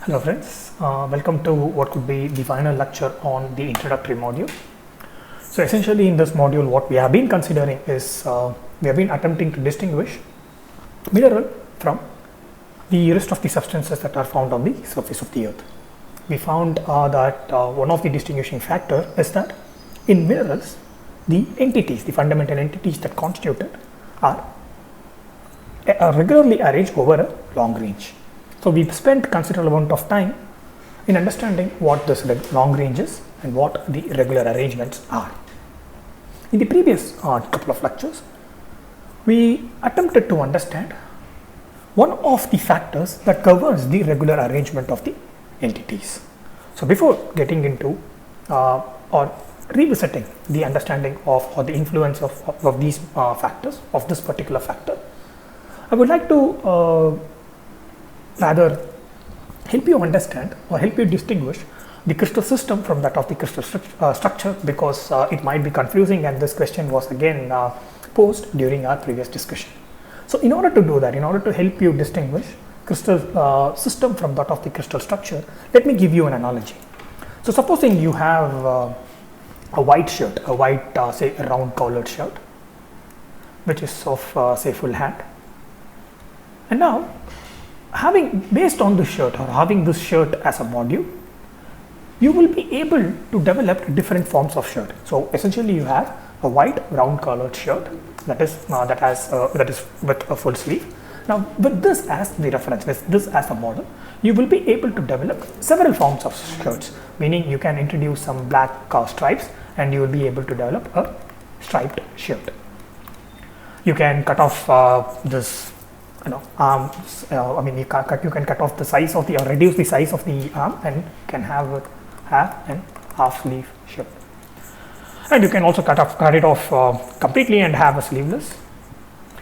Hello friends, welcome to what could be the final lecture on the introductory module. So essentially in this module what we have been considering is we have been attempting to distinguish mineral from the rest of the substances that are found on the surface of the earth. We found that one of the distinguishing factor is that in minerals the entities, the fundamental entities that constitute it are regularly arranged over a long range. So we've spent considerable amount of time in understanding what this long range is and what the regular arrangements are. In the previous couple of lectures, we attempted to understand one of the factors that governs the regular arrangement of the entities. So before getting into or revisiting the understanding of or the influence of these factors, of this particular factor, I would like to rather help you understand or help you distinguish the crystal system from that of the crystal structure, because it might be confusing, and this question was again posed during our previous discussion. So in order to do that, in order to help you distinguish crystal system from that of the crystal structure, let me give you an analogy. So supposing you have a white shirt, a white say a round collared shirt, which is of say full hand, and now based on this shirt or having this shirt as a module, you will be able to develop different forms of shirt. So essentially you have a white round collared shirt that is with a full sleeve. Now with this as the reference, with this as a model, you will be able to develop several forms of shirts, meaning you can introduce some black stripes and you will be able to develop a striped shirt. You can cut off this arms. I mean, you can cut off the size of or reduce the size of the arm and can have an half sleeve shirt. And you can also cut it off completely and have a sleeveless,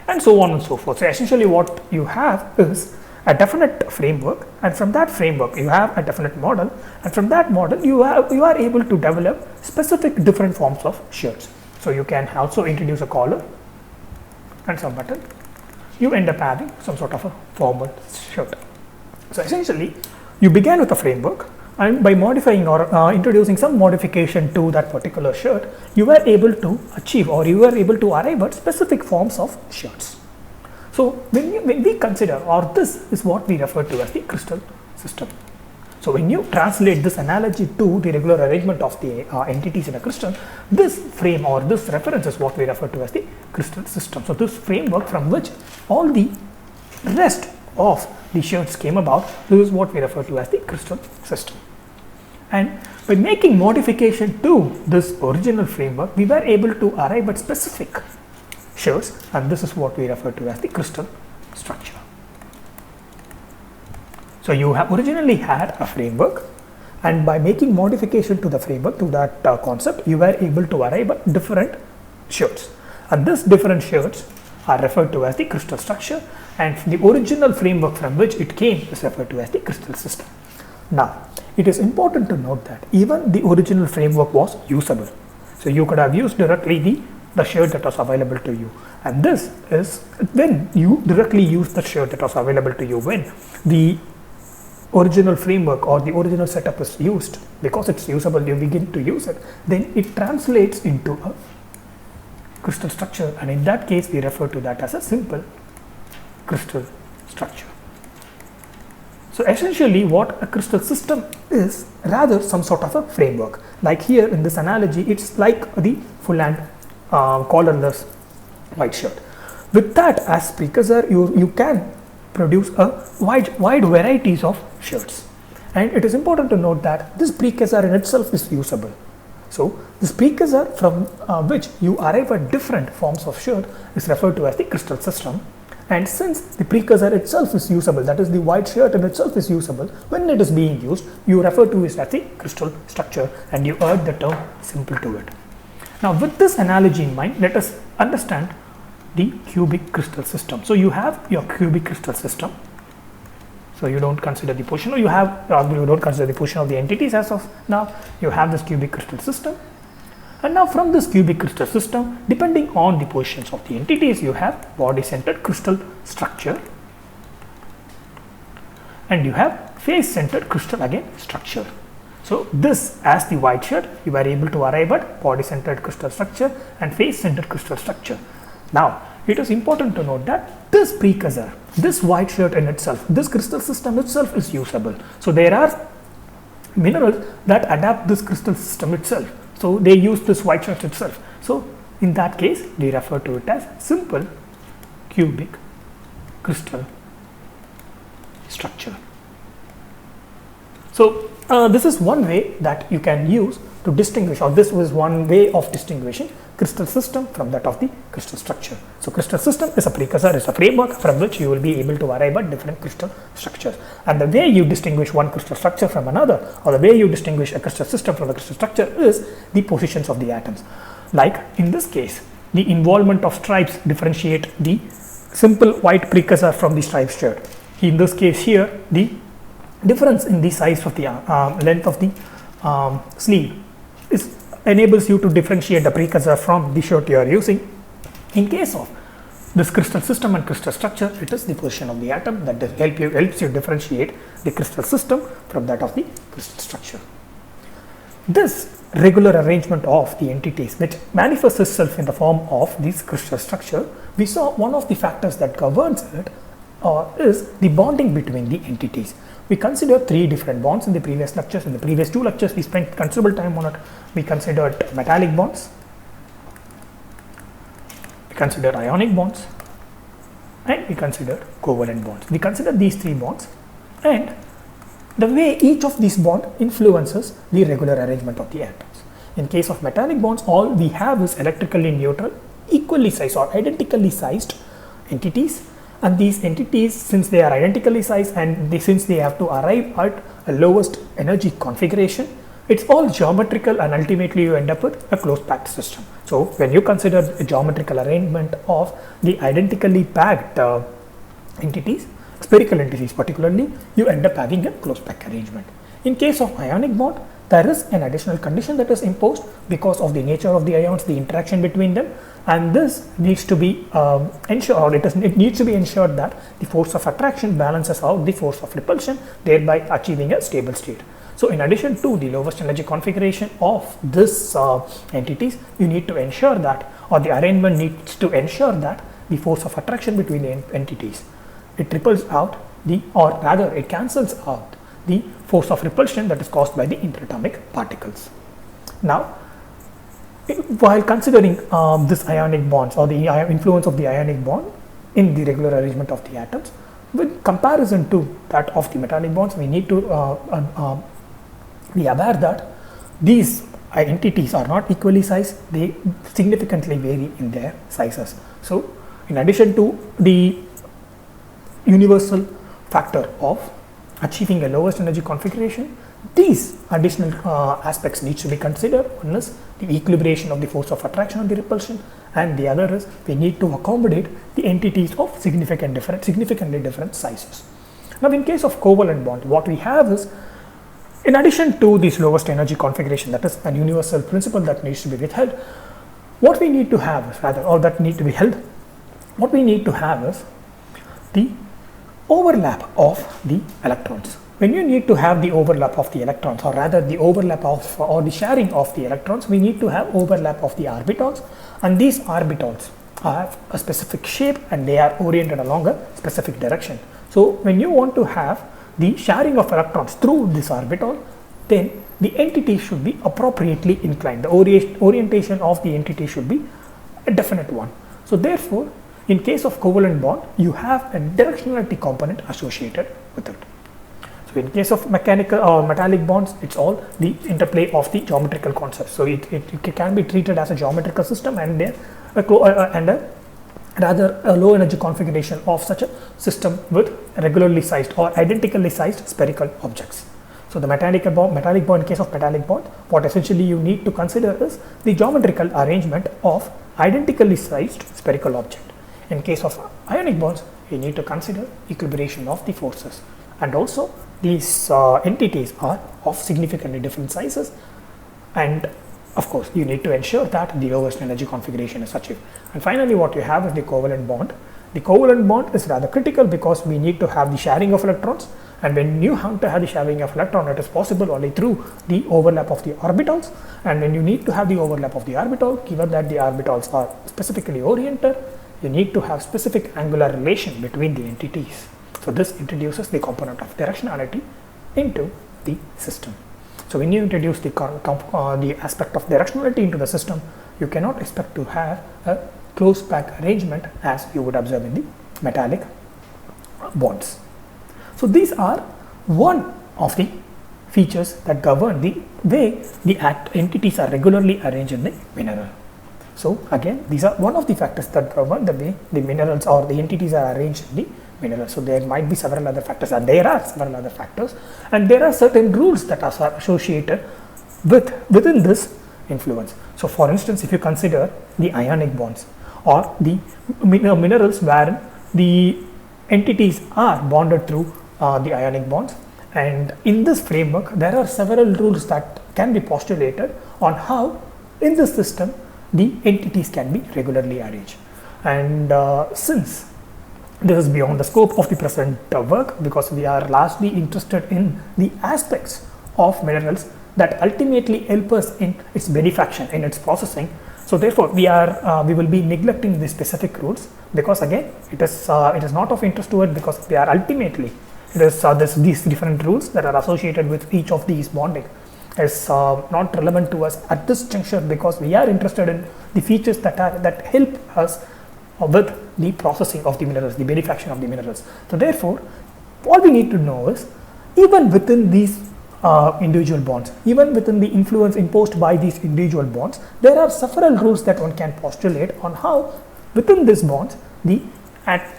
and so on and so forth. So essentially, what you have is a definite framework, and from that framework, you have a definite model, and from that model, you are able to develop specific different forms of shirts. So you can also introduce a collar and some button. You end up having some sort of a formal shirt. So essentially, you began with a framework, and by modifying or introducing some modification to that particular shirt, you were able to achieve or you were able to arrive at specific forms of shirts. So when we consider, or this is what we refer to as the crystal system. So when you translate this analogy to the regular arrangement of the entities in a crystal, this frame or this reference is what we refer to as the crystal system. So this framework from which all the rest of the shirts came about, this is what we refer to as the crystal system. And by making modification to this original framework, we were able to arrive at specific shirts, and this is what we refer to as the crystal structure. So you have originally had a framework, and by making modification to the framework, to that concept, you were able to arrive at different shirts, and these different shirts are referred to as the crystal structure, and the original framework from which it came is referred to as the crystal system. Now it is important to note that even the original framework was usable, so you could have used directly the shirt that was available to you, and this is when you directly use the shirt that was available to you, when the original framework or the original setup is used, because it's usable, you begin to use it, then it translates into a crystal structure, and in that case we refer to that as a simple crystal structure. So essentially what a crystal system is rather some sort of a framework. Like here in this analogy, it's like the full hand collarless white shirt. With that as precursor, you can produce a wide varieties of shirts, and it is important to note that this precursor in itself is usable. So this precursor from which you arrive at different forms of shirt is referred to as the crystal system, and since the precursor itself is usable, that is the white shirt in itself is usable, when it is being used, you refer to it as the crystal structure, and you add the term simple to it. Now with this analogy in mind, let us understand the cubic crystal system. So you have your cubic crystal system. So you don't consider the position, or you don't consider the position of the entities as of now. You have this cubic crystal system, and now from this cubic crystal system, depending on the positions of the entities, you have body centered crystal structure, and you have face-centered crystal again structure. So this, as the white shirt, you were able to arrive at body-centered crystal structure and face-centered crystal structure. Now, it is important to note that this precursor, this white shirt in itself, this crystal system itself is usable. So there are minerals that adapt this crystal system itself. So they use this white shirt itself. So in that case, we refer to it as simple cubic crystal structure. So this is one way that you can use to distinguish, or this was one way of distinguishing crystal system from that of the crystal structure. So crystal system is a precursor, is a framework from which you will be able to arrive at different crystal structures. And the way you distinguish one crystal structure from another, or the way you distinguish a crystal system from a crystal structure, is the positions of the atoms. Like in this case, the involvement of stripes differentiate the simple white precursor from the striped shirt. In this case here, the difference in the size of the length of the sleeve enables you to differentiate the precursor from the shirt you are using. In case of this crystal system and crystal structure, it is the position of the atom that helps you differentiate the crystal system from that of the crystal structure. This regular arrangement of the entities, which manifests itself in the form of this crystal structure, we saw one of the factors that governs it is the bonding between the entities. We considered three different bonds in the previous lectures. In the previous two lectures, we spent considerable time on it. We considered metallic bonds, we considered ionic bonds, and we considered covalent bonds. We considered these three bonds and the way each of these bonds influences the regular arrangement of the atoms. In case of metallic bonds, all we have is electrically neutral, equally sized or identically sized entities. And these entities, since they are identically sized and since they have to arrive at a lowest energy configuration, it's all geometrical, and ultimately you end up with a closed packed system. So when you consider a geometrical arrangement of the identically packed entities, spherical entities particularly, you end up having a closed pack arrangement. In case of ionic bond, there is an additional condition that is imposed because of the nature of the ions, the interaction between them, and this needs to be ensured, it needs to be ensured that the force of attraction balances out the force of repulsion, thereby achieving a stable state. So in addition to the lowest energy configuration of this entities, you need to ensure that, or the arrangement needs to ensure that the force of attraction between the entities, it repels out the, or rather it cancels out the force of repulsion that is caused by the interatomic particles. Now, while considering this ionic bonds, or the influence of the ionic bond in the regular arrangement of the atoms, with comparison to that of the metallic bonds, we need to be aware that these entities are not equally sized, they significantly vary in their sizes. So in addition to the universal factor of achieving a lowest energy configuration, these additional aspects need to be considered. One is the equilibration of the force of attraction and the repulsion, and the other is we need to accommodate the entities of significantly different sizes. Now in case of covalent bond, what we have is, in addition to this lowest energy configuration, that is a universal principle that needs to be withheld, what we need to have is, rather, or that need to be held, what we need to have is the overlap of the electrons. When you need to have the overlap of the electrons, or rather the overlap of, or the sharing of the electrons, we need to have overlap of the orbitals, and these orbitals have a specific shape and they are oriented along a specific direction. So when you want to have the sharing of electrons through this orbital, then the entity should be appropriately inclined. The orientation of the entity should be a definite one. So therefore, in case of covalent bond, you have a directionality component associated with it. So in case of mechanical or metallic bonds, it's all the interplay of the geometrical concepts. So it can be treated as a geometrical system, and a rather a low energy configuration of such a system with regularly sized or identically sized spherical objects. So the metallic bond, in case of metallic bond, what essentially you need to consider is the geometrical arrangement of identically sized spherical object. In case of ionic bonds, you need to consider equilibration of the forces, and also these entities are of significantly different sizes, and of course you need to ensure that the lowest energy configuration is achieved. And finally, what you have is the covalent bond. The covalent bond is rather critical because we need to have the sharing of electrons, And when you have to have the sharing of electron, it is possible only through the overlap of the orbitals. And when you need to have the overlap of the orbital, given that the orbitals are specifically oriented, you need to have specific angular relation between the entities. So this introduces the component of directionality into the system. So when you introduce the aspect of directionality into the system, you cannot expect to have a close pack arrangement as you would observe in the metallic bonds. So these are one of the features that govern the way the entities are regularly arranged in the mineral. So again, these are one of the factors that govern the way the minerals or the entities are arranged in the mineral. So there might be several other factors, and there are several other factors, and there are certain rules that are associated within this influence. So for instance, if you consider the ionic bonds or the minerals where the entities are bonded through the ionic bonds, and in this framework there are several rules that can be postulated on how in this system the entities can be regularly arranged. And since this is beyond the scope of the present work, because we are largely interested in the aspects of minerals that ultimately help us in its benefaction, in its processing. So therefore we will be neglecting the specific rules, because again it is not of interest to it, because we are ultimately these different rules that are associated with each of these bonding is not relevant to us at this juncture, because we are interested in the features that help us with the processing of the minerals, the benefaction of the minerals. So therefore, all we need to know is, even within these individual bonds, even within the influence imposed by these individual bonds, there are several rules that one can postulate on how within these bonds the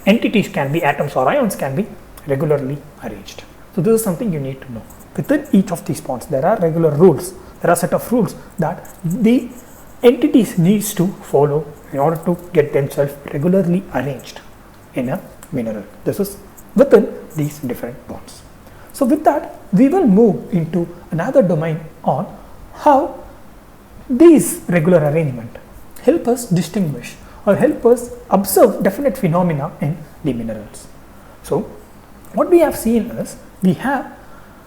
entities can be, atoms or ions can be regularly arranged. So this is something you need to know. Within each of these bonds, there are regular rules. There are a set of rules that the entities needs to follow in order to get themselves regularly arranged in a mineral. This is within these different bonds. So with that, we will move into another domain on how these regular arrangement help us distinguish or help us observe definite phenomena in the minerals. So what we have seen is, we have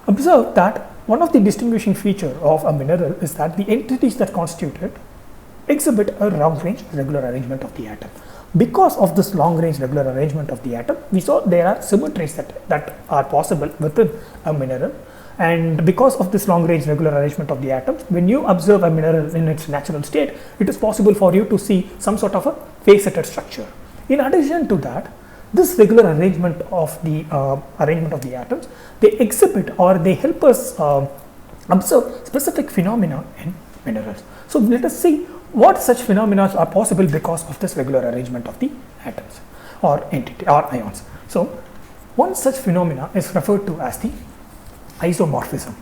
observed that one of the distinguishing feature of a mineral is that the entities that constitute it exhibit a long range regular arrangement of the atom. Because of this long range regular arrangement of the atom, we saw there are symmetries that are possible within a mineral, and because of this long range regular arrangement of the atoms, when you observe a mineral in its natural state, it is possible for you to see some sort of a faceted structure. In addition to that, this regular arrangement of the atoms, they exhibit or they help us observe specific phenomena in minerals. So let us see what such phenomena are possible because of this regular arrangement of the atoms or entity or ions. So one such phenomena is referred to as the isomorphism.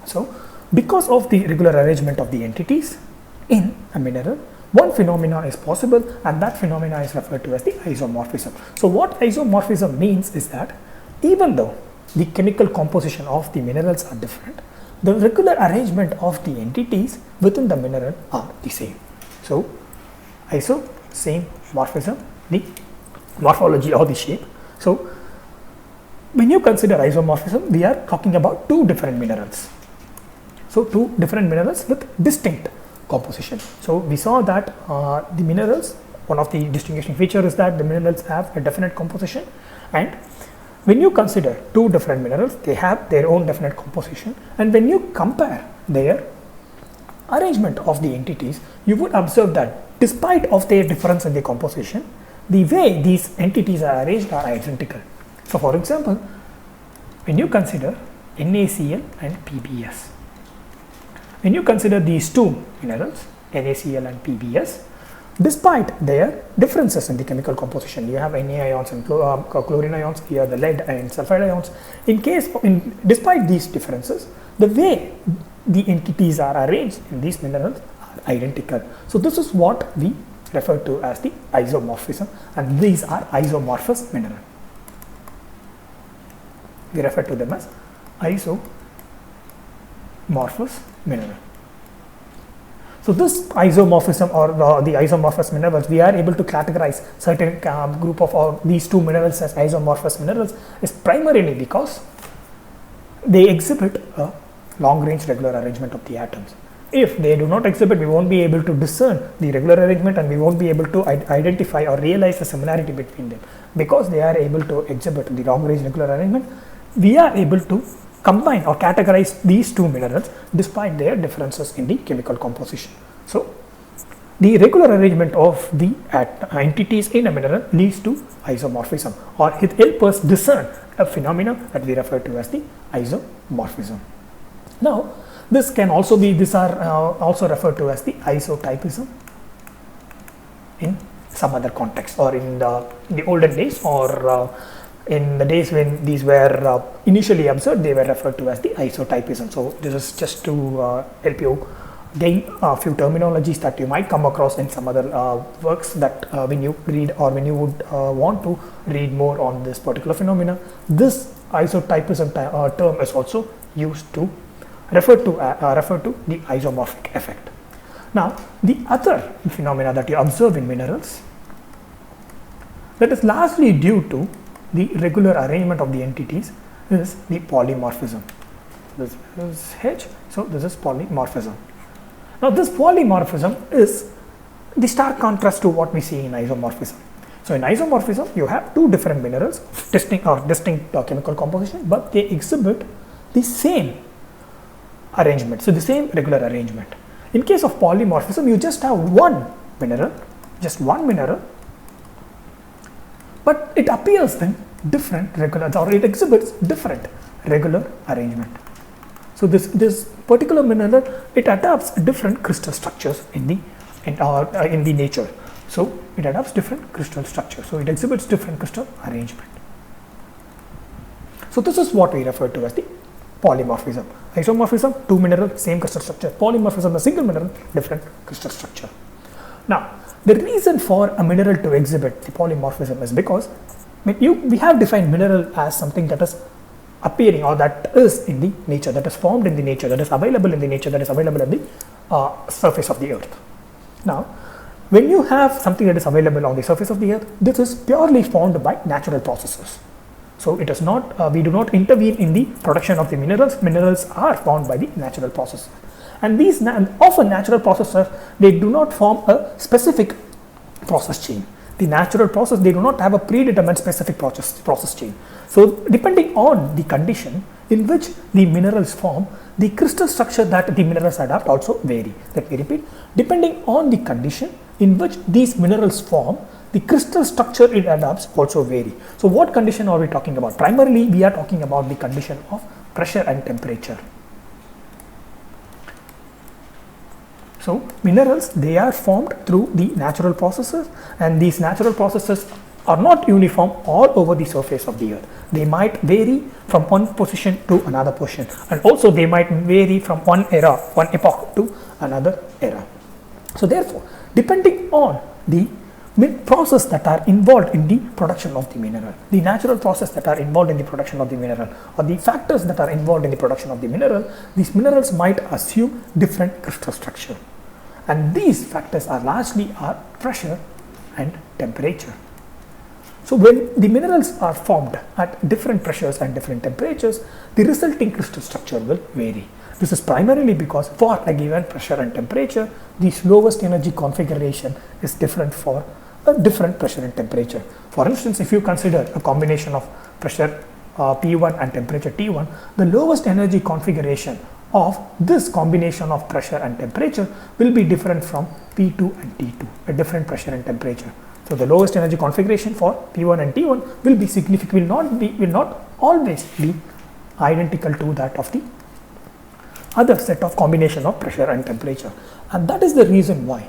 So because of the regular arrangement of the entities in a mineral, one phenomena is possible, and that phenomena is referred to as the isomorphism. So what isomorphism means is that even though the chemical composition of the minerals are different, the regular arrangement of the entities within the mineral are the same. So same morphism, the morphology or the shape. So when you consider isomorphism, we are talking about two different minerals. So two different minerals with distinct composition. So we saw that the minerals, one of the distinguishing features is that the minerals have a definite composition, and when you consider two different minerals, they have their own definite composition, and when you compare their arrangement of the entities, you would observe that despite of their difference in the composition, the way these entities are arranged are identical. So for example, when you consider NaCl and PbS, when you consider these two minerals, NaCl and PbS, despite their differences in the chemical composition, you have Na ions and chlorine ions, here the lead and sulfide ions. Despite these differences, the way the entities are arranged in these minerals are identical. So this is what we refer to as the isomorphism, and these are isomorphous minerals. We refer to them as isomorphous mineral. So this isomorphism or the isomorphous minerals, we are able to categorize certain group of these two minerals as isomorphous minerals is primarily because they exhibit a long range regular arrangement of the atoms. If they do not exhibit, we won't be able to discern the regular arrangement and we won't be able to identify or realize the similarity between them. Because they are able to exhibit the long range regular arrangement, we are able to combine or categorize these two minerals despite their differences in the chemical composition. So the regular arrangement of the entities in a mineral leads to isomorphism, or it helps us discern a phenomenon that we refer to as the isomorphism. Now this can also be, these are also referred to as the isotypism in some other context, or in the olden days, or in the days when these were initially observed, they were referred to as the isotypism. So this is just to help you gain a few terminologies that you might come across in some other works that when you read, or when you would want to read more on this particular phenomena. This isotypism term is also used to refer to the isomorphic effect. Now the other phenomena that you observe in minerals, that is largely due to the regular arrangement of the entities, is the polymorphism. This is H, so this is polymorphism. Now this polymorphism is the stark contrast to what we see in isomorphism. So in isomorphism, you have two different minerals, distinct chemical composition, but they exhibit the same arrangement, so the same regular arrangement. In case of polymorphism, you just have one mineral, but it appears in different regular, or it exhibits different regular arrangement. So this particular mineral, it adapts different crystal structures in the nature. So it adapts different crystal structures. So it exhibits different crystal arrangement. So this is what we refer to as the polymorphism. Isomorphism, two minerals, same crystal structure. Polymorphism, a single mineral, different crystal structure. Now, the reason for a mineral to exhibit the polymorphism is because we have defined mineral as something that is appearing, or that is in the nature, that is formed in the nature, that is available in the nature, that is available at the surface of the earth. Now, when you have something that is available on the surface of the earth, this is purely formed by natural processes. So it is not, we do not intervene in the production of the minerals. Minerals are formed by the natural processes. And these often natural processes, they do not form a specific process chain. The natural process, they do not have a predetermined specific process chain. So depending on the condition in which the minerals form, the crystal structure that the minerals adapt also vary. Let me repeat, depending on the condition in which these minerals form, the crystal structure it adapts also vary. So what condition are we talking about? Primarily, we are talking about the condition of pressure and temperature. So minerals, they are formed through the natural processes, and these natural processes are not uniform all over the surface of the earth. They might vary from one position to another position, and also they might vary from one era, one epoch to another era. So therefore, depending on the process that are involved in the production of the mineral, the natural process that are involved in the production of the mineral, or the factors that are involved in the production of the mineral, these minerals might assume different crystal structure. And these factors are largely pressure and temperature. So when the minerals are formed at different pressures and different temperatures, the resulting crystal structure will vary. This is primarily because for a given pressure and temperature, the lowest energy configuration is different for a different pressure and temperature. For instance, if you consider a combination of pressure P1 and temperature T1, the lowest energy configuration of this combination of pressure and temperature will be different from P2 and T2 at different pressure and temperature. So the lowest energy configuration for P1 and T1 will be significant, will not always be identical to that of the other set of combination of pressure and temperature. And that is the reason why,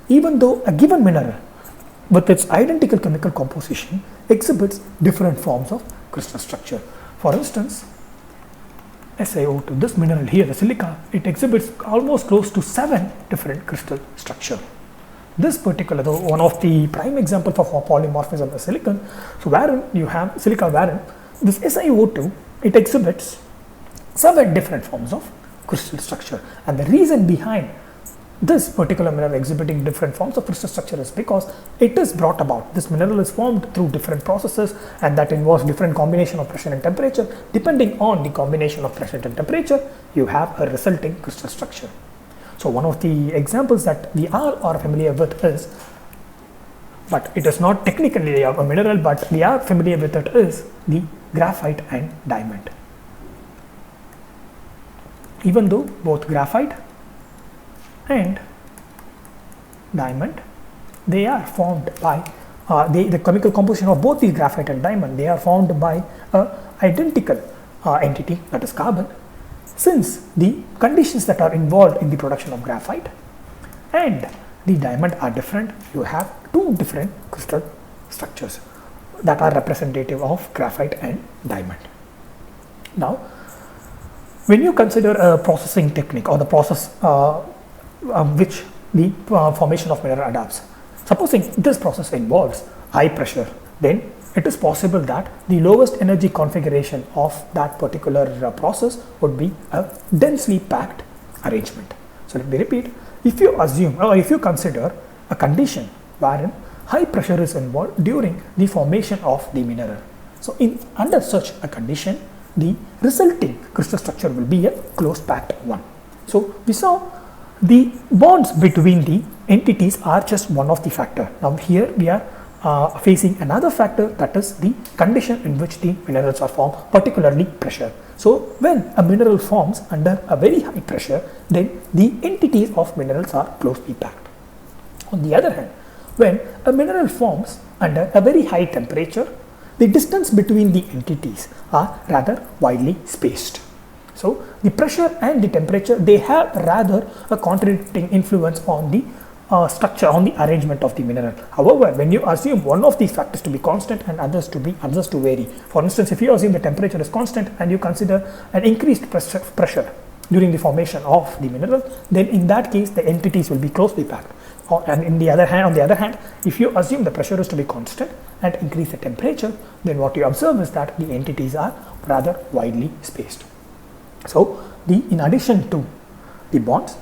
even though a given mineral with its identical chemical composition exhibits different forms of crystal structure. For instance, SiO2, this mineral here, the silica, it exhibits almost close to 7 different crystal structure. This particular, though, one of the prime example for polymorphism is silicon. So wherein you have silica, wherein this SiO2, it exhibits 7 different forms of crystal structure. And the reason behind this particular mineral exhibiting different forms of crystal structure is because it is brought about. This mineral is formed through different processes, and that involves different combination of pressure and temperature. Depending on the combination of pressure and temperature, you have a resulting crystal structure. So one of the examples that we all are familiar with is, but it is not technically a mineral, but we are familiar with it, is the graphite and diamond. Even though both graphite and diamond, they are formed by the chemical composition of both these graphite and diamond, they are formed by a identical entity, that is carbon. Since the conditions that are involved in the production of graphite and the diamond are different, you have two different crystal structures that are representative of graphite and diamond. Now, when you consider a processing technique or the process which the formation of mineral adapts, supposing this process involves high pressure, then it is possible that the lowest energy configuration of that particular process would be a densely packed arrangement. So let me repeat, if you assume or if you consider a condition wherein high pressure is involved during the formation of the mineral, so under such a condition, the resulting crystal structure will be a close packed one. So we saw the bonds between the entities are just one of the factor. Now here we are facing another factor, that is the condition in which the minerals are formed, particularly pressure. So when a mineral forms under a very high pressure, then the entities of minerals are closely packed. On the other hand, when a mineral forms under a very high temperature, the distance between the entities are rather widely spaced. So the pressure and the temperature, they have rather a contradicting influence on the structure, on the arrangement of the mineral. However, when you assume one of these factors to be constant and others to vary, for instance, if you assume the temperature is constant and you consider an increased pressure during the formation of the mineral, then in that case the entities will be closely packed. And on the other hand, if you assume the pressure is to be constant and increase the temperature, then what you observe is that the entities are rather widely spaced. So in addition to the bonds,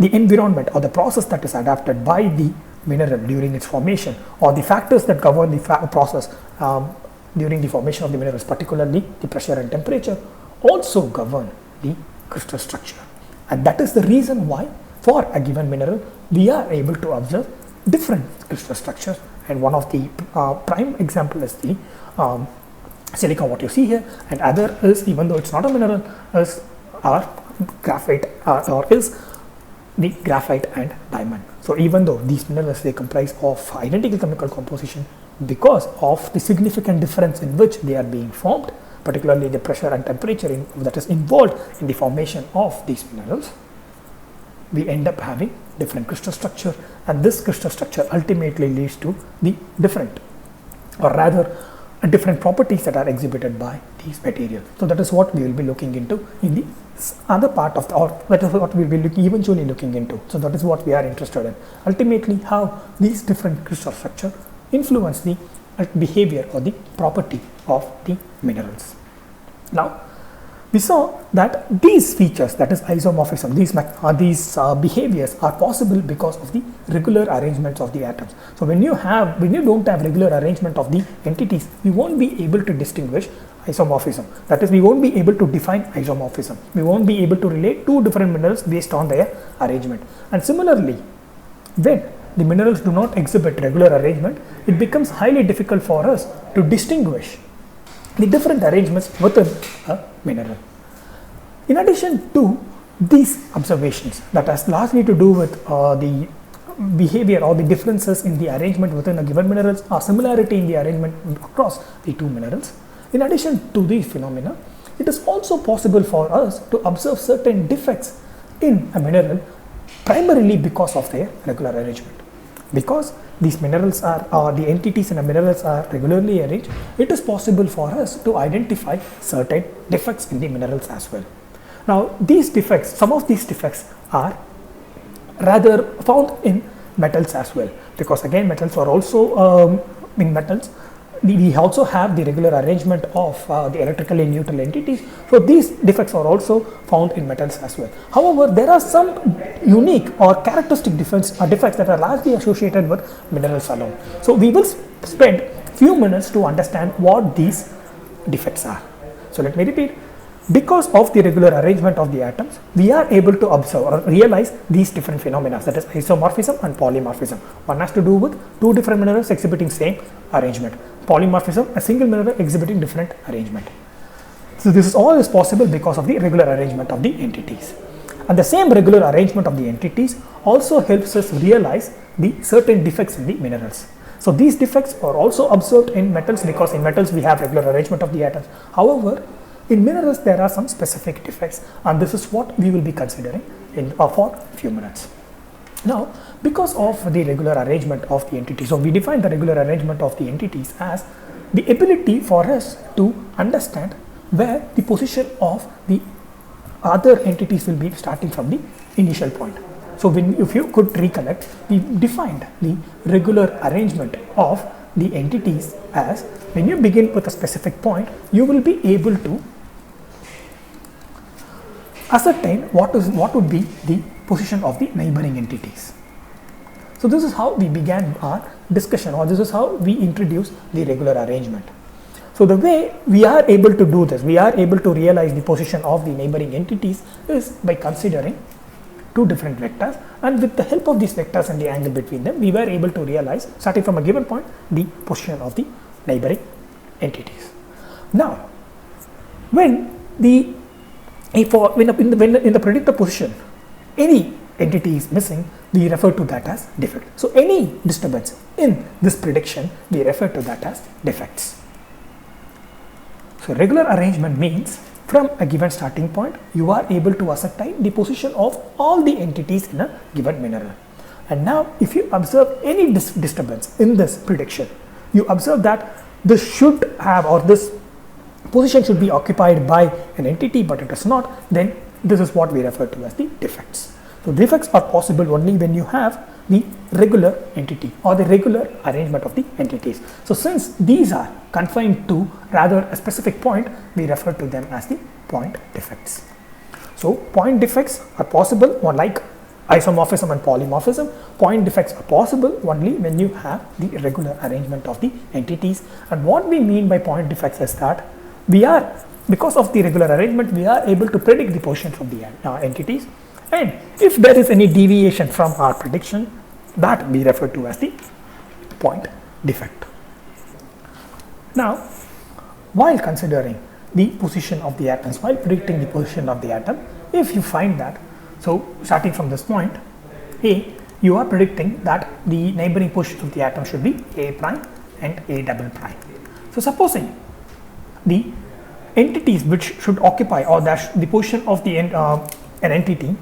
the environment or the process that is adapted by the mineral during its formation, or the factors that govern the process during the formation of the minerals, particularly the pressure and temperature, also govern the crystal structure. And that is the reason why for a given mineral we are able to observe different crystal structures. And one of the prime example is the silica, what you see here, and other is, even though it's not a mineral, is our graphite or is the graphite and diamond. So even though these minerals, they comprise of identical chemical composition, because of the significant difference in which they are being formed, particularly the pressure and temperature that is involved in the formation of these minerals, we end up having different crystal structure, and this crystal structure ultimately leads to the different, or rather different properties that are exhibited by these materials. So that is what we will be looking into in the other part of that is what we will be eventually looking into. So that is what we are interested in. Ultimately, how these different crystal structure influence the behavior or the property of the minerals. Now, we saw that these features, that is isomorphism, these behaviors are possible because of the regular arrangements of the atoms. So when you don't have regular arrangement of the entities, we won't be able to distinguish isomorphism. That is, we won't be able to define isomorphism. We won't be able to relate two different minerals based on their arrangement. And similarly, when the minerals do not exhibit regular arrangement, it becomes highly difficult for us to distinguish the different arrangements within a mineral. In addition to these observations that has largely to do with the behavior or the differences in the arrangement within a given minerals, or similarity in the arrangement across the two minerals, in addition to these phenomena, it is also possible for us to observe certain defects in a mineral primarily because of their regular arrangement. Because these minerals are, the entities in a minerals are regularly arranged, it is possible for us to identify certain defects in the minerals as well. Now, these defects, some of these defects are rather found in metals as well, because again metals are also in metals, we also have the regular arrangement of the electrically neutral entities. So these defects are also found in metals as well. However, there are some unique or characteristic defects that are largely associated with minerals alone. So we will spend few minutes to understand what these defects are. So let me repeat. Because of the regular arrangement of the atoms, we are able to observe or realize these different phenomena, that is isomorphism and polymorphism. One has to do with two different minerals exhibiting same arrangement. Polymorphism, a single mineral exhibiting different arrangement. So this is all is possible because of the regular arrangement of the entities. And the same regular arrangement of the entities also helps us realize the certain defects in the minerals. So these defects are also observed in metals, because in metals we have regular arrangement of the atoms. However, in minerals there are some specific defects, and this is what we will be considering for a few minutes. Now, because of the regular arrangement of the entities, so we define the regular arrangement of the entities as the ability for us to understand where the position of the other entities will be starting from the initial point. So if you could recollect, we defined the regular arrangement of the entities as when you begin with a specific point, you will be able to ascertain what would be the position of the neighboring entities. So this is how we began our discussion, or this is how we introduced the regular arrangement. So the way we are able to do this, we are able to realize the position of the neighboring entities is by considering two different vectors, and with the help of these vectors and the angle between them, we were able to realize, starting from a given point, the position of the neighboring entities. Now, when in the predictor position, any entity is missing, we refer to that as defect. So any disturbance in this prediction, we refer to that as defects. So regular arrangement means from a given starting point, you are able to ascertain the position of all the entities in a given mineral. And now if you observe any disturbance in this prediction, you observe that this should have, or this position should be occupied by an entity, but it is not, then this is what we refer to as the defects. So defects are possible only when you have the regular entity or the regular arrangement of the entities. So since these are confined to rather a specific point, we refer to them as the point defects. So point defects are possible, or like isomorphism and polymorphism, point defects are possible only when you have the regular arrangement of the entities. And what we mean by point defects is that because of the regular arrangement, we are able to predict the position of the entities, and if there is any deviation from our prediction, that we refer to as the point defect. Now, while considering the position of the atoms, while predicting the position of the atom, if you find that, so starting from this point A, you are predicting that the neighboring position of the atom should be A prime and A double prime. So supposing the entities which should occupy, or that the position of the an entity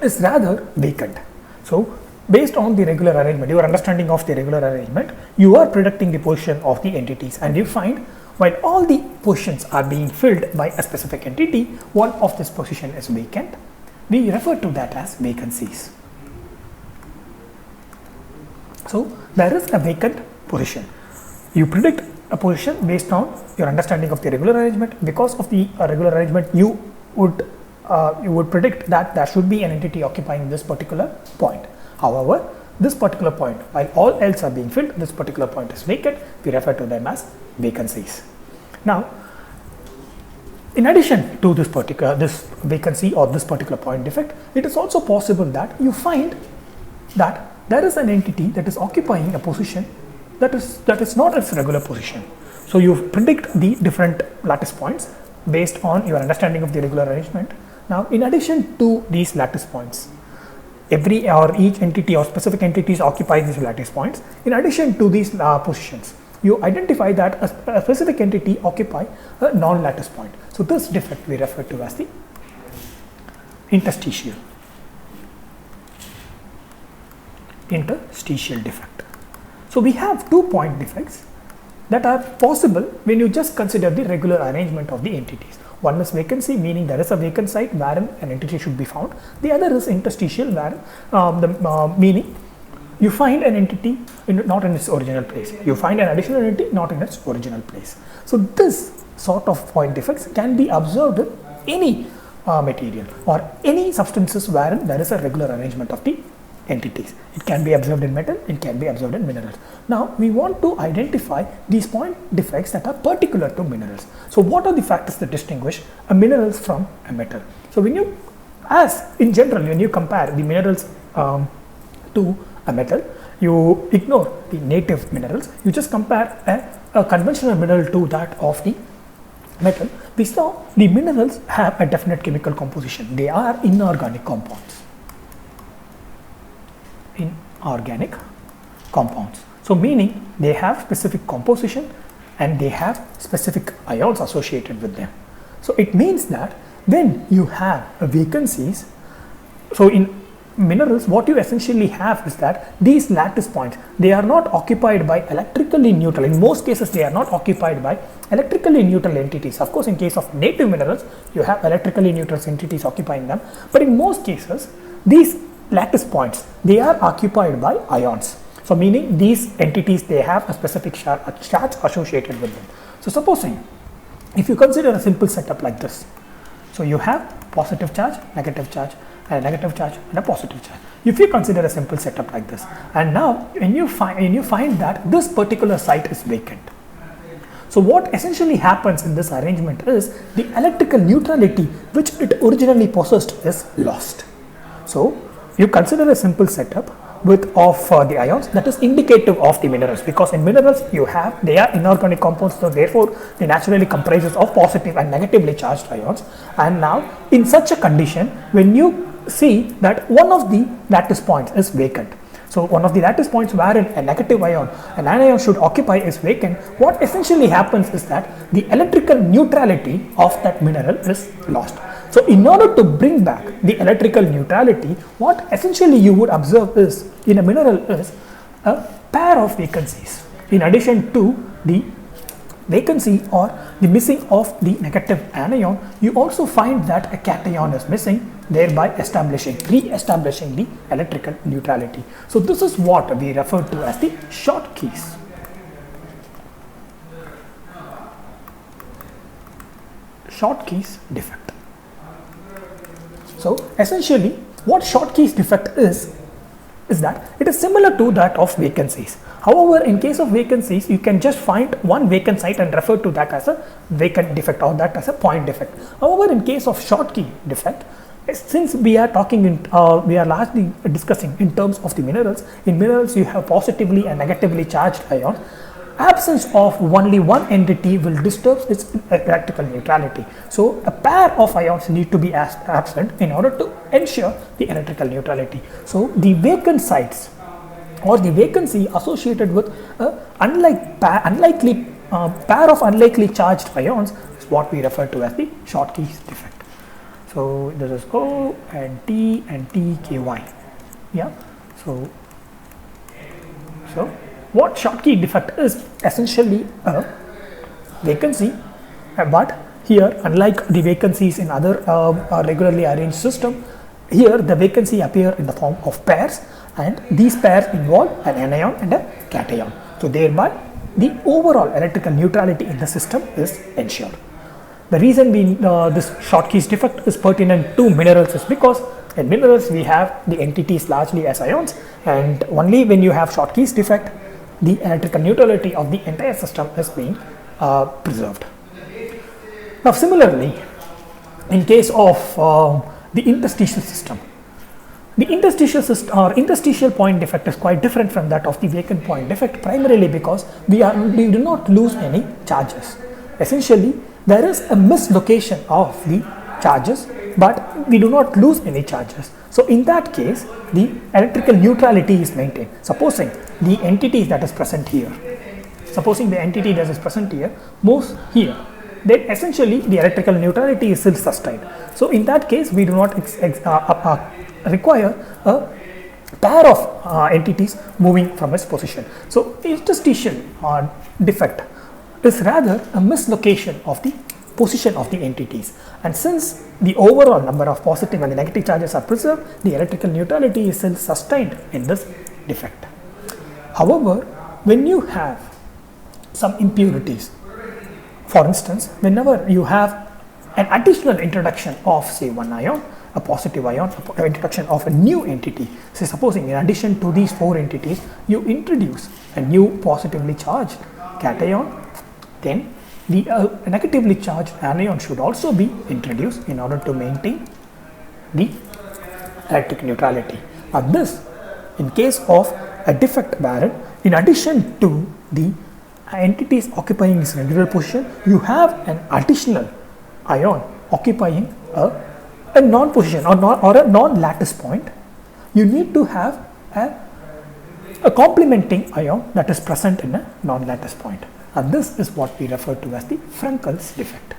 is rather vacant. So based on the regular arrangement, your understanding of the regular arrangement, you are predicting the position of the entities, and you find while all the positions are being filled by a specific entity, one of this position is vacant. We refer to that as vacancies. So there is a vacant position. You predict a position based on your understanding of the regular arrangement. Because of the regular arrangement, you would predict that there should be an entity occupying this particular point. However, this particular point, while all else are being filled, this particular point is vacant. We refer to them as vacancies. Now, in addition to this vacancy or this particular point defect, it is also possible that you find that there is an entity that is occupying a position that is not its regular position. So you predict the different lattice points based on your understanding of the regular arrangement. Now, in addition to these lattice points, each entity or specific entities occupy these lattice points. In addition to these positions, you identify that a specific entity occupy a non-lattice point. So this defect we refer to as the interstitial defect. So we have 2 point defects that are possible when you just consider the regular arrangement of the entities. One is vacancy, meaning there is a vacant site wherein an entity should be found. The other is interstitial, where meaning you find an entity not in its original place. You find an additional entity not in its original place. So this sort of point defects can be observed in any material or any substances wherein there is a regular arrangement of the entities. It can be observed in metal, it can be observed in minerals. Now we want to identify these point defects that are particular to minerals. So what are the factors that distinguish a minerals from a metal? So when you, as in general, when you compare the minerals to a metal, you ignore the native minerals, you just compare a conventional mineral to that of the metal. We saw the minerals have a definite chemical composition. They are inorganic compounds. Inorganic compounds. So meaning they have specific composition and they have specific ions associated with them. So it means that when you have vacancies, so in minerals what you essentially have is that these lattice points, they are not occupied by electrically neutral. In most cases they are not occupied by electrically neutral entities. Of course in case of native minerals you have electrically neutral entities occupying them, but in most cases these lattice points, they are occupied by ions. So meaning these entities, they have a specific charge associated with them. So supposing if you consider a simple setup like this, so you have positive charge, and a negative charge and a positive charge. If you consider a simple setup like this, and now when you find that this particular site is vacant, so what essentially happens in this arrangement is the electrical neutrality which it originally possessed is lost. So you consider a simple setup with the ions that is indicative of the minerals, because in minerals they are inorganic compounds, so therefore they naturally comprises of positive and negatively charged ions. And now in such a condition, when you see that one of the lattice points is vacant, so one of the lattice points wherein a negative ion, an anion should occupy is vacant, what essentially happens is that the electrical neutrality of that mineral is lost. So in order to bring back the electrical neutrality, what essentially you would observe is in a mineral is a pair of vacancies. In addition to the vacancy or the missing of the negative anion, you also find that a cation is missing, thereby re-establishing the electrical neutrality. So this is what we refer to as the Schottky's. Schottky's defect. So essentially what Schottky's defect is that it is similar to that of vacancies. However, in case of vacancies, you can just find one vacant site and refer to that as a vacant defect or that as a point defect. However, in case of Schottky defect, since we are we are largely discussing in terms of the minerals, in minerals you have positively and negatively charged ions. Absence of only one entity will disturb its electrical neutrality. So a pair of ions need to be absent in order to ensure the electrical neutrality. So the vacant sites or the vacancy associated with unlikely pair of unlikely charged ions is what we refer to as the Schottky's defect. So this is O and T and TKY. Yeah. So what Schottky defect is essentially a vacancy, but here, unlike the vacancies in other regularly arranged system, here the vacancy appear in the form of pairs, and these pairs involve an anion and a cation. So thereby the overall electrical neutrality in the system is ensured. The reason this Schottky's defect is pertinent to minerals is because in minerals we have the entities largely as ions, and only when you have Schottky's defect, the electrical neutrality of the entire system is being preserved. Now similarly, in case of the interstitial system, the interstitial point defect is quite different from that of the vacant point defect, primarily because we do not lose any charges. Essentially, there is a mislocation of the charges, but we do not lose any charges. So in that case, the electrical neutrality is maintained. Supposing the entity that is present here, moves here, then essentially the electrical neutrality is still sustained. So in that case, we do not require a pair of entities moving from its position. So interstitial defect is rather a mislocation of the position of the entities, and since the overall number of positive and the negative charges are preserved, the electrical neutrality is still sustained in this defect. However, when you have some impurities, for instance, whenever you have an additional introduction of say one ion, a positive ion, introduction of a new entity, say supposing in addition to these 4 entities, you introduce a new positively charged cation, then the negatively charged anion should also be introduced in order to maintain the electric neutrality. And this, in case of a defect wherein in addition to the entities occupying its regular position, you have an additional ion occupying a non-position or a non-lattice point, you need to have a complementing ion that is present in a non-lattice point. And this is what we refer to as the Frenkel's defect.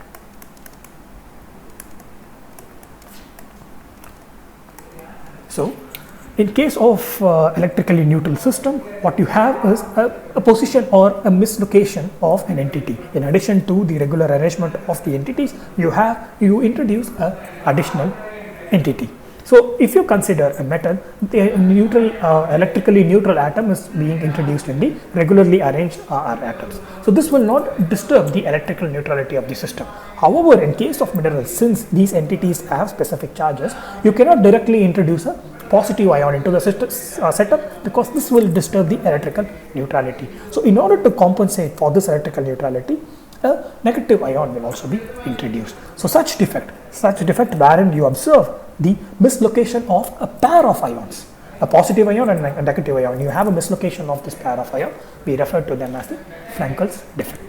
So, in case of electrically neutral system, what you have is a position or a mislocation of an entity. In addition to the regular arrangement of the entities, you introduce an additional entity. So, if you consider a metal, the electrically neutral atom is being introduced in the regularly arranged atoms. So, this will not disturb the electrical neutrality of the system. However, in case of minerals, since these entities have specific charges, you cannot directly introduce a positive ion into the system, setup, because this will disturb the electrical neutrality. So, in order to compensate for this electrical neutrality, a negative ion will also be introduced. So, such defect wherein you observe the mislocation of a pair of ions, a positive ion and a negative ion, you have a mislocation of this pair of ion, we refer to them as the Frenkel's defect.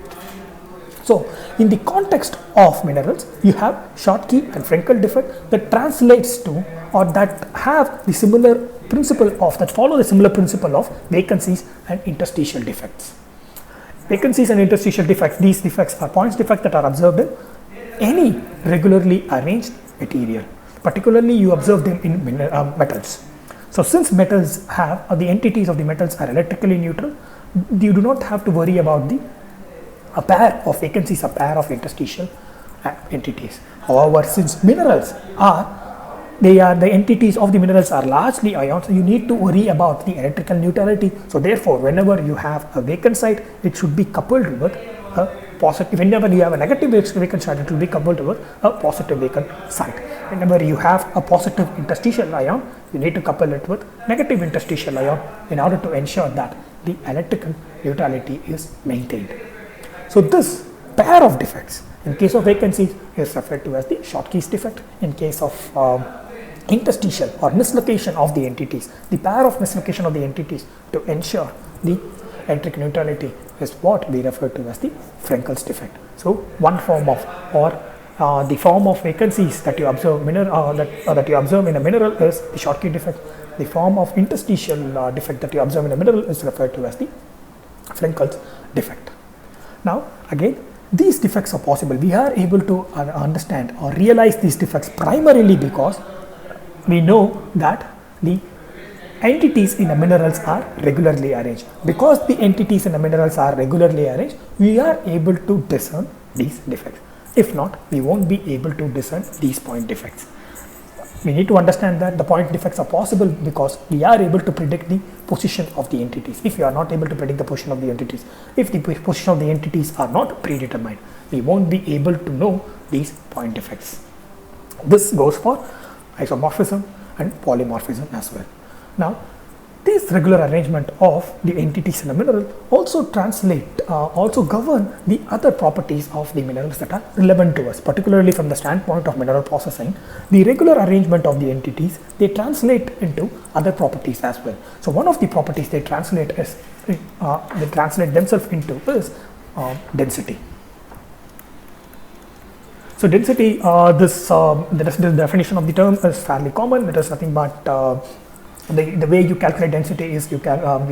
So, in the context of minerals, you have Schottky and Frenkel defect that translates to, or that have the similar principle of, that follow the similar principle of vacancies and interstitial defects. Vacancies and interstitial defects, these defects are points defects that are observed in any regularly arranged material. Particularly, you observe them in metals. So, since metals have, the entities of the metals are electrically neutral, you do not have to worry about a pair of vacancies, a pair of interstitial entities. However, since minerals the entities of the minerals are largely ions, you need to worry about the electrical neutrality. So, therefore, whenever you have a vacant site, it should be coupled with a positive. Whenever you have a negative vacant site, it will be coupled with a positive vacant site. Whenever you have a positive interstitial ion, you need to couple it with negative interstitial ion in order to ensure that the electrical neutrality is maintained. So, this pair of defects in case of vacancies is referred to as the Schottky's defect. In case of interstitial or mislocation of the entities, the pair of mislocation of the entities to ensure the electric neutrality is what we refer to as the Frenkel's defect. So, one form of, or the form of vacancies that you observe that you observe in a mineral is the Schottky defect. The form of interstitial defect that you observe in a mineral is referred to as the Frenkel's defect. Now, again, these defects are possible. We are able to understand or realize these defects primarily because we know that the entities in the minerals are regularly arranged. Because the entities in the minerals are regularly arranged, we are able to discern these defects. If not, we won't be able to discern these point defects. We need to understand that the point defects are possible because we are able to predict the position of the entities. If you are not able to predict the position of the entities, if the position of the entities are not predetermined, we won't be able to know these point defects. This goes for isomorphism and polymorphism as well. Now, this regular arrangement of the entities in a mineral also also govern the other properties of the minerals that are relevant to us, particularly from the standpoint of mineral processing. The regular arrangement of the entities, they translate into other properties as well. So, one of the properties they translate themselves into is density. So, density, the definition of the term is fairly common. It is nothing but the way you calculate density is we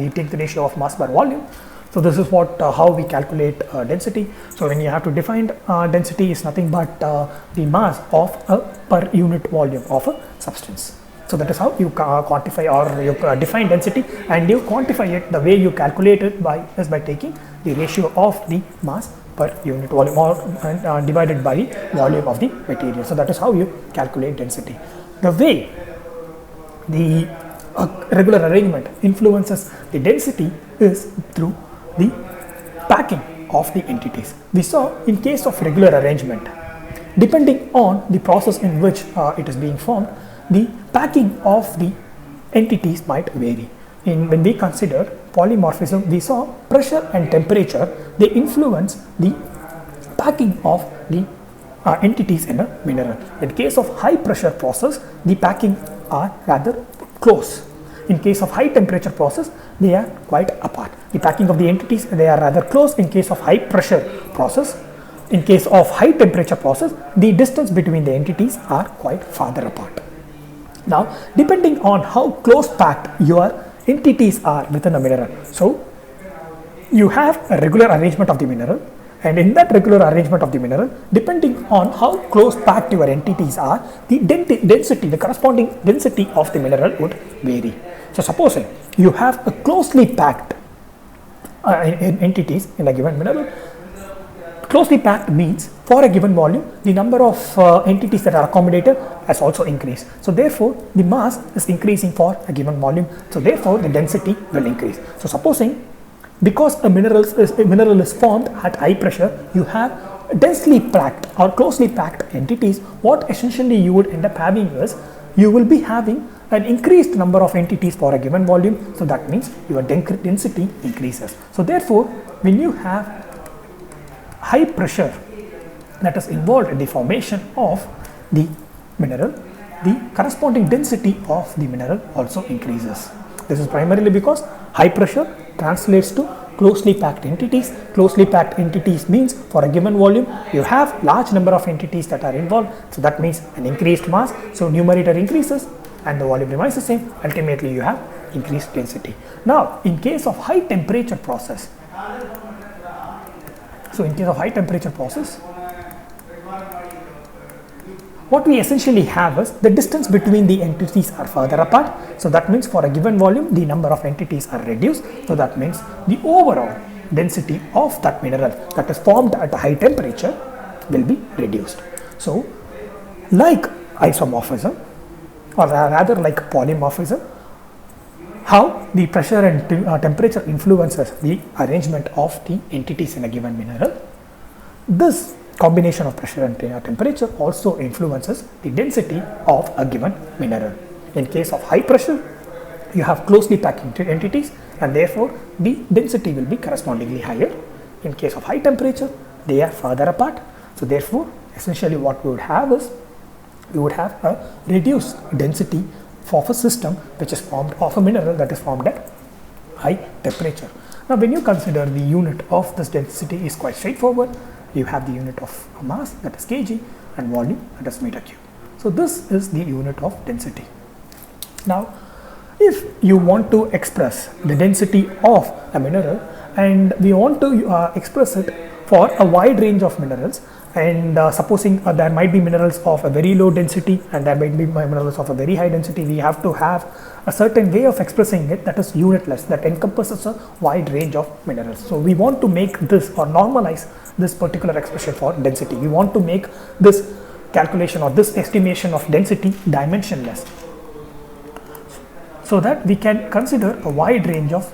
take the ratio of mass per volume. So, this is how we calculate density. So, when you have to define density is nothing but the mass of a per unit volume of a substance. So, that is how you quantify or you define density, and you quantify it. The way you calculate it is by taking the ratio of the mass per unit volume or divided by the volume of the material. So, that is how you calculate density. The way the a regular arrangement influences the density is through the packing of the entities. We saw in case of regular arrangement, depending on the process in which it is being formed, the packing of the entities might vary. When we considered polymorphism, we saw pressure and temperature, they influence the packing of the entities in a mineral. In case of high pressure process, the packing are rather close. In case of high temperature process, they are quite apart. The packing of the entities, they are rather close in case of high pressure process. In case of high temperature process, the distance between the entities are quite farther apart. Now, depending on how close packed your entities are within a mineral, so you have a regular arrangement of the mineral, and in that regular arrangement of the mineral, depending on how close packed your entities are, the density, the corresponding density of the mineral would vary. So supposing you have a closely packed entities in a given mineral. Closely packed means for a given volume, the number of entities that are accommodated has also increased. So therefore, the mass is increasing for a given volume. So therefore, the density will increase. So supposing because a mineral is formed at high pressure, you have densely packed or closely packed entities. What essentially you would end up having is you will be having an increased number of entities for a given volume. So that means your density increases. So therefore, when you have high pressure that is involved in the formation of the mineral, the corresponding density of the mineral also increases. This is primarily because high pressure translates to closely packed entities. Closely packed entities means for a given volume, you have large number of entities that are involved. So that means an increased mass. So numerator increases and the volume remains the same. Ultimately, you have increased density. Now, in case of high temperature process, what we essentially have is the distance between the entities are further apart. So that means for a given volume, the number of entities are reduced. So that means the overall density of that mineral that is formed at a high temperature will be reduced. So like isomorphism, or rather like polymorphism, how the pressure and temperature influences the arrangement of the entities in a given mineral, this combination of pressure and temperature also influences the density of a given mineral. In case of high pressure, you have closely packed entities and therefore the density will be correspondingly higher. In case of high temperature, they are further apart. So therefore, essentially what we would have is, we would have a reduced density of a system which is formed of a mineral that is formed at high temperature. Now when you consider the unit of this density is quite straightforward. You have the unit of mass, that is kg, and volume, that is meter cube. So this is the unit of density. Now if you want to express the density of a mineral and we want to express it for a wide range of minerals, and supposing there might be minerals of a very low density and there might be minerals of a very high density, we have to have a certain way of expressing it that is unitless, that encompasses a wide range of minerals. So we want to make this or normalize this particular expression for density. We want to make this calculation or this estimation of density dimensionless, so that we can consider a wide range of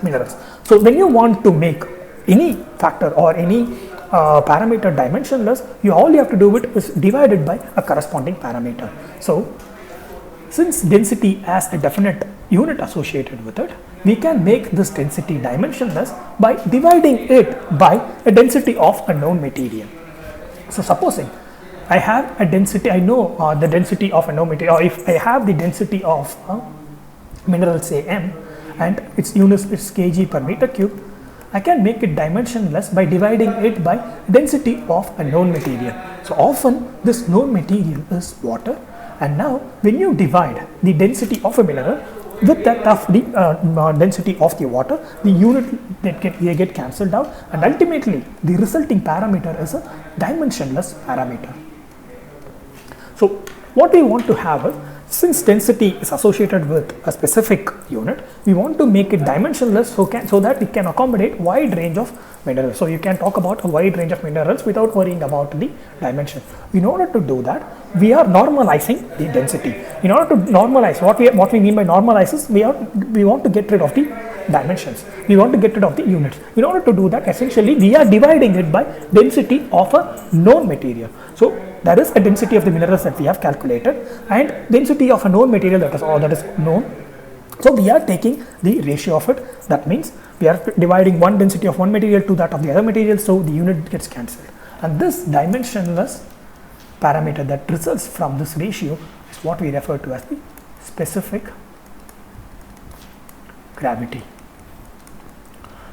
minerals. So when you want to make any factor or any parameter dimensionless, all you have to do it is divided by a corresponding parameter. So since density has a definite unit associated with it, we can make this density dimensionless by dividing it by a density of a known material. So supposing I have a density, I know the density of a known material, or if I have the density of mineral say M and its unit is kg per meter cube, I can make it dimensionless by dividing it by density of a known material. So often this known material is water, and now when you divide the density of a mineral with that of the density of the water, the unit they get cancelled out, and ultimately the resulting parameter is a dimensionless parameter. So what we want to have is, since density is associated with a specific unit, we want to make it dimensionless so that it can accommodate wide range of minerals. So you can talk about a wide range of minerals without worrying about the dimension. In order to do that, we are normalizing the density. In order to normalize, what we mean by normalize is we want to get rid of the dimensions. We want to get rid of the units. In order to do that, essentially we are dividing it by density of a known material. So there is a density of the minerals that we have calculated and density of a known material that is known. So we are taking the ratio of it. That means we are dividing one density of one material to that of the other material, so the unit gets cancelled. And this dimensionless parameter that results from this ratio is what we refer to as the specific gravity.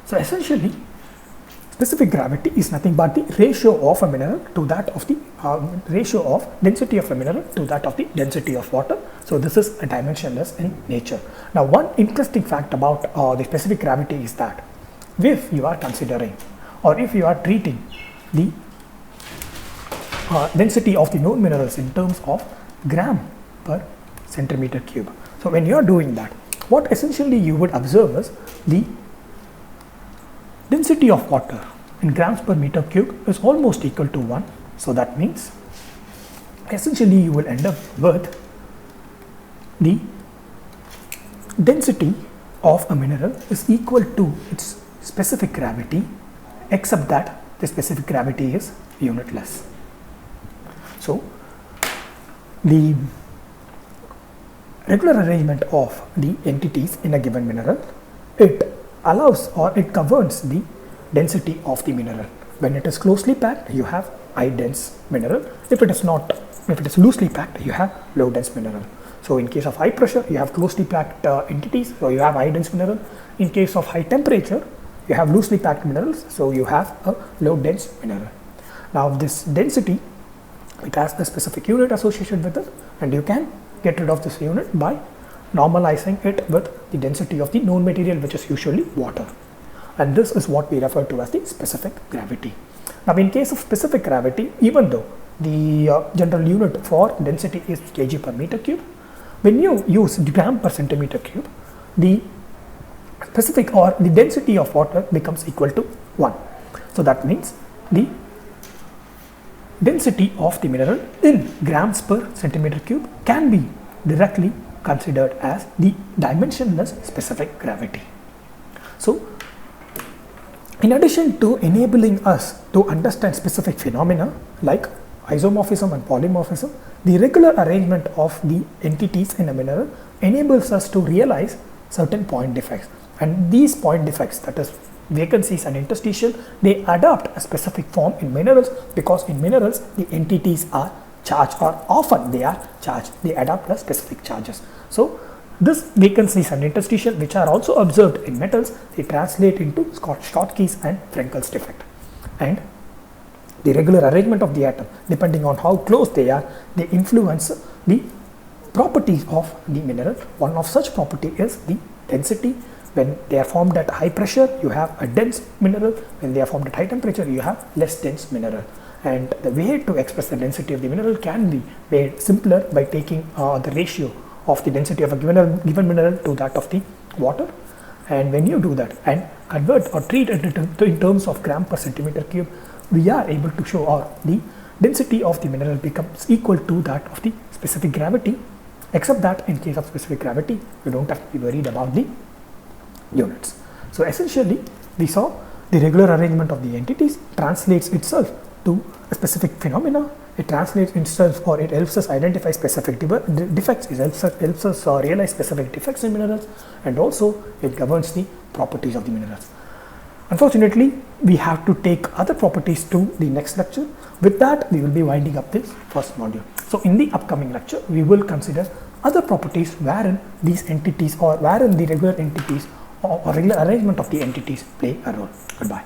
So essentially, specific gravity is nothing but the ratio of a mineral to that of the ratio of density of a mineral to that of the density of water. So this is a dimensionless in nature. Now, one interesting fact about the specific gravity is that if you are considering or if you are treating the density of the known minerals in terms of gram per centimeter cube. So when you are doing that, what essentially you would observe is the density of water in grams per meter cube is almost equal to 1. So that means essentially you will end up with the density of a mineral is equal to its specific gravity, except that the specific gravity is unitless. So the regular arrangement of the entities in a given mineral, it allows or it governs the density of the mineral. When it is closely packed, you have high dense mineral. If it is loosely packed, you have low dense mineral. So in case of high pressure, you have closely packed entities, so you have high dense mineral. In case of high temperature, you have loosely packed minerals, so you have a low dense mineral. Now this density, it has a specific unit associated with it, and you can get rid of this unit by normalizing it with the density of the known material, which is usually water. And this is what we refer to as the specific gravity. Now in case of specific gravity, even though the general unit for density is kg per meter cube, when you use gram per centimeter cube, the specific or the density of water becomes equal to 1. So that means the density of the mineral in grams per centimeter cube can be directly considered as the dimensionless specific gravity. So in addition to enabling us to understand specific phenomena like isomorphism and polymorphism, the regular arrangement of the entities in a mineral enables us to realize certain point defects. And these point defects, that is vacancies and interstitial, they adopt a specific form in minerals, because in minerals the entities are charged, or often they are charged. They adopt a specific charges. So this vacancies and interstitial, which are also observed in metals, they translate into Schottky's and Frenkel's defect. And the regular arrangement of the atom, depending on how close they are, they influence the properties of the mineral. One of such property is the density. When they are formed at high pressure, you have a dense mineral. When they are formed at high temperature, you have less dense mineral. And the way to express the density of the mineral can be made simpler by taking the ratio of the density of a given mineral to that of the water. And when you do that and convert or treat it in terms of gram per centimeter cube, we are able to show, or the density of the mineral becomes equal to that of the specific gravity, except that in case of specific gravity, you don't have to be worried about the units. So essentially, we saw the regular arrangement of the entities translates itself to a specific phenomena. It translates itself, or it helps us identify specific defects. It helps us realize specific defects in minerals, and also it governs the properties of the minerals. Unfortunately, we have to take other properties to the next lecture. With that, we will be winding up this first module. So in the upcoming lecture, we will consider other properties wherein these entities, or wherein the regular entities or regular arrangement of the entities play a role. Goodbye.